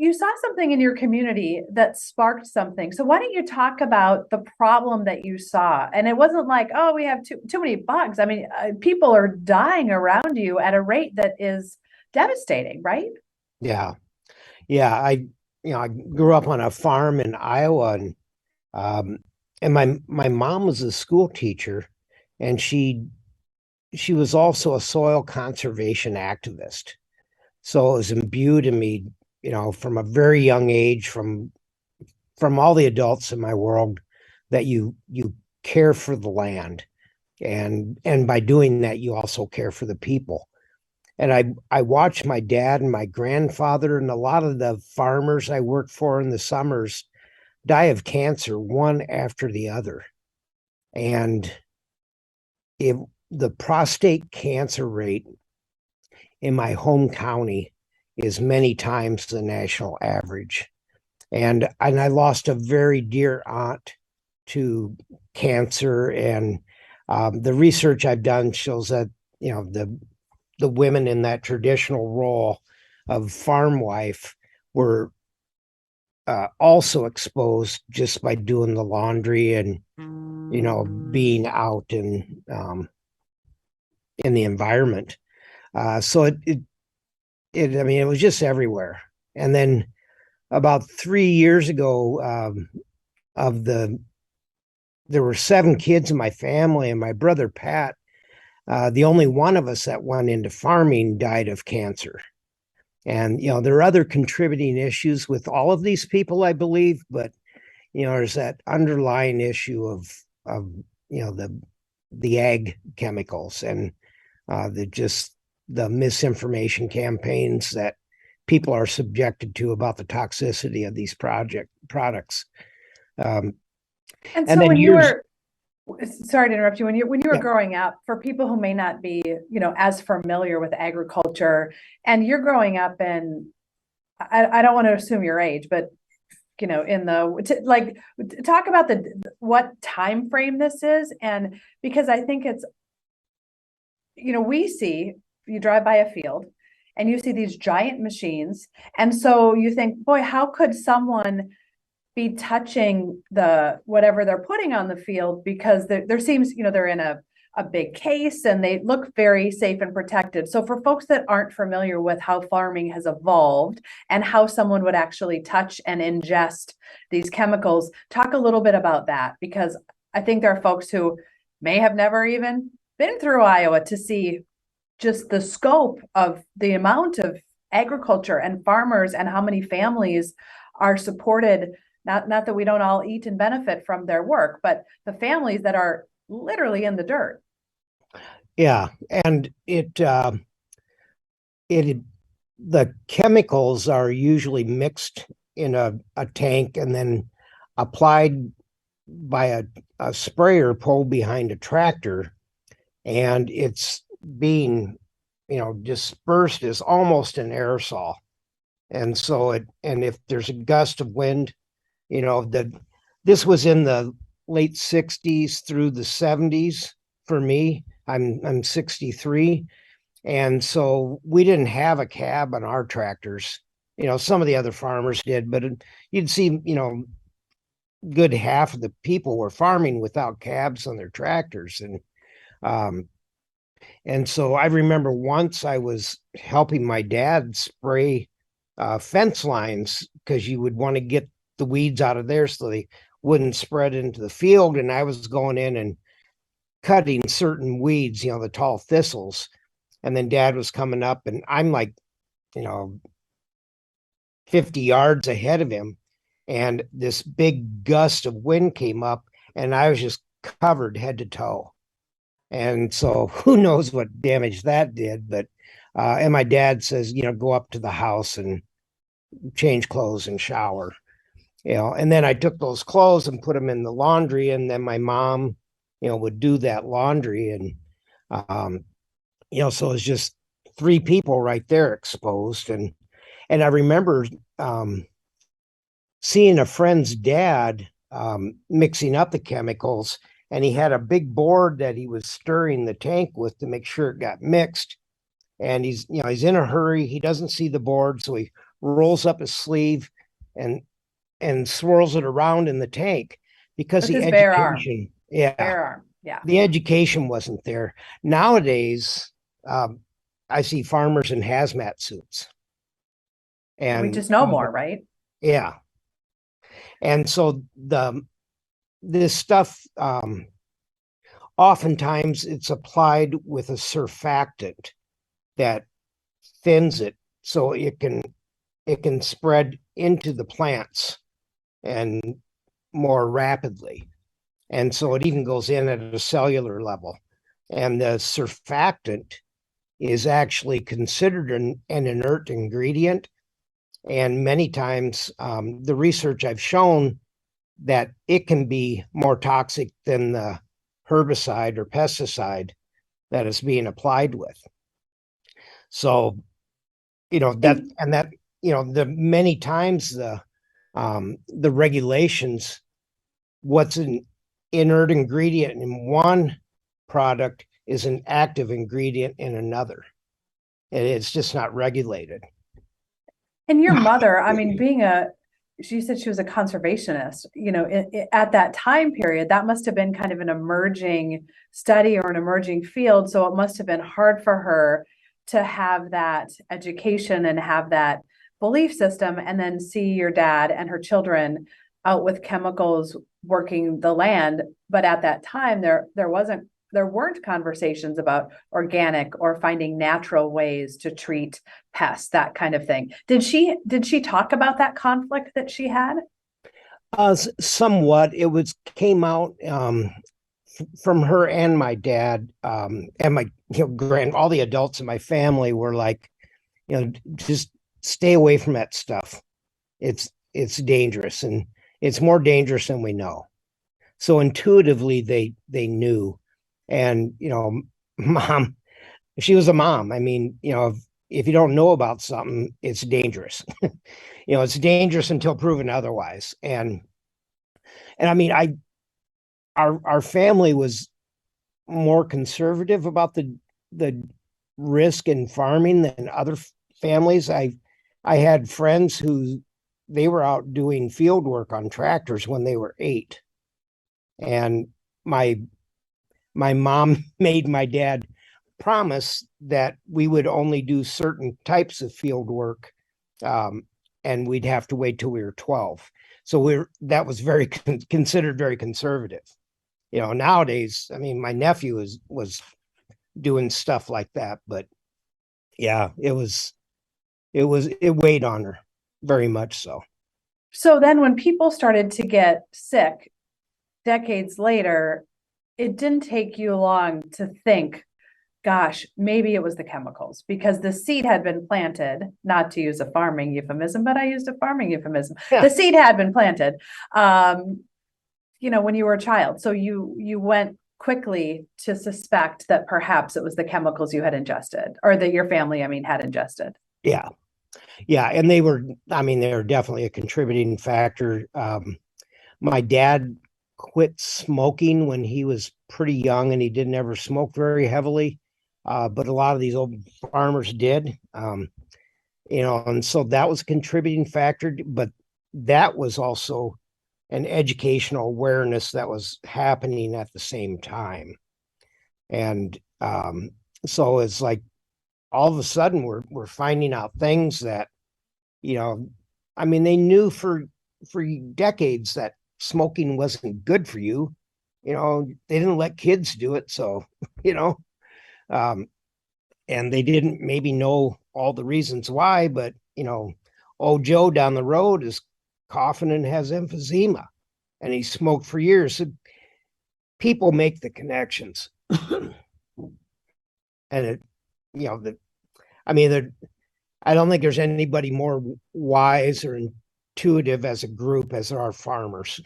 you saw something in your community that sparked something. So why don't you talk about the problem that you saw? And it wasn't like, oh, we have too many bugs. I mean, people are dying around you at a rate that is devastating, right? Yeah. Yeah. I grew up on a farm in Iowa, um, and my mom was a school teacher, and she was also a soil conservation activist. So it was imbued in me, from a very young age, from all the adults in my world, that you care for the land, and by doing that you also care for the people. And I watched my dad and my grandfather and a lot of the farmers I worked for in the summers die of cancer one after the other. And if the prostate cancer rate in my home county is many times the national average. And I lost a very dear aunt to cancer. And the research I've done shows that, the women in that traditional role of farm wife were also exposed just by doing the laundry and, being out in the environment. So I mean, it was just everywhere. And then about 3 years ago, there were 7 kids in my family, and my brother Pat, the only one of us that went into farming, died of cancer. And there are other contributing issues with all of these people, I believe, but there's that underlying issue of the ag chemicals and the misinformation campaigns that people are subjected to about the toxicity of these products. And And so then when you years, were, sorry to interrupt you, when you were yeah, growing up, for people who may not be, as familiar with agriculture, and you're growing up in, I don't want to assume your age, but in like talk about what time frame this is. And because I think it's, we see, you drive by a field and you see these giant machines, and so you think, boy, how could someone be touching the whatever they're putting on the field? Because there seems, they're in a big case and they look very safe and protected. So for folks that aren't familiar with how farming has evolved and how someone would actually touch and ingest these chemicals, talk a little bit about that, because I think there are folks who may have never even been through Iowa to see just the scope of the amount of agriculture and farmers and how many families are supported. Not that we don't all eat and benefit from their work, but the families that are literally in the dirt. yeah, and it the chemicals are usually mixed in a tank and then applied by a sprayer pulled behind a tractor, and it's being dispersed as almost an aerosol. And so if there's a gust of wind, this was in the late 60s through the 70s for me. I'm 63, and so we didn't have a cab on our tractors. Some of the other farmers did, but you'd see, good half of the people were farming without cabs on their tractors. Um, and so I remember once I was helping my dad spray fence lines, because you would want to get the weeds out of there so they wouldn't spread into the field. And I was going in and cutting certain weeds, the tall thistles. And then dad was coming up, and I'm like, 50 yards ahead of him. And this big gust of wind came up, and I was just covered head to toe. And so who knows what damage that did. But and my dad says, go up to the house and change clothes and shower. And then I took those clothes and put them in the laundry, and then my mom, would do that laundry. And so it's just 3 people right there exposed. And I remember seeing a friend's dad mixing up the chemicals, and he had a big board that he was stirring the tank with to make sure it got mixed. And he's in a hurry. He doesn't see the board, so he rolls up his sleeve and swirls it around in the tank because With the his bare arm. education, yeah, Bare arm. Yeah. the education wasn't there. Nowadays, I see farmers in hazmat suits. We And just know more, right? yeah. And so this stuff, oftentimes it's applied with a surfactant that thins it so it can spread into the plants and more rapidly. And so it even goes in at a cellular level. And the surfactant is actually considered an inert ingredient. And many times, the research I've shown that it can be more toxic than the herbicide or pesticide that is being applied with. So, the many times the regulations, what's an inert ingredient in one product is an active ingredient in another. And it's just not regulated. And your mother, I mean, she said she was a conservationist, at that time period, that must have been kind of an emerging study or an emerging field. So it must have been hard for her to have that education and have that belief system, and then see your dad and her children out with chemicals working the land. But at that time, there weren't conversations about organic or finding natural ways to treat pests, that kind of thing. Did she talk about that conflict that she had? Somewhat. It came out from her and my dad, and my all the adults in my family were like, just stay away from that stuff. It's dangerous, and it's more dangerous than we know. So intuitively they knew. And mom, she was a mom. I mean, if you don't know about something, it's dangerous. It's dangerous until proven otherwise. And I mean, our family was more conservative about the risk in farming than other families. I had friends who they were out doing field work on tractors when they were 8. And my mom made my dad promise that we would only do certain types of field work, and we'd have to wait till we were 12. So that was considered very conservative. Nowadays, I mean, my nephew was doing stuff like that, but yeah, it weighed on her very much so. So then when people started to get sick decades later, it didn't take you long to think, gosh, maybe it was the chemicals, because the seed had been planted, not to use a farming euphemism, but I used a farming euphemism. Yeah. The seed had been planted, when you were a child. So you went quickly to suspect that perhaps it was the chemicals you had ingested, or that your family, had ingested. Yeah. Yeah. And they were definitely a contributing factor. My dad quit smoking when he was pretty young, and he didn't ever smoke very heavily. But a lot of these old farmers did, and so that was a contributing factor. But that was also an educational awareness that was happening at the same time. And so it's like all of a sudden we're finding out things that, they knew for decades that smoking wasn't good for you. They didn't let kids do it. So, and they didn't maybe know all the reasons why, but, old Joe down the road is coughing and has emphysema, and he smoked for years. So people make the connections. And I don't think there's anybody more wise or intuitive as a group as there are farmers.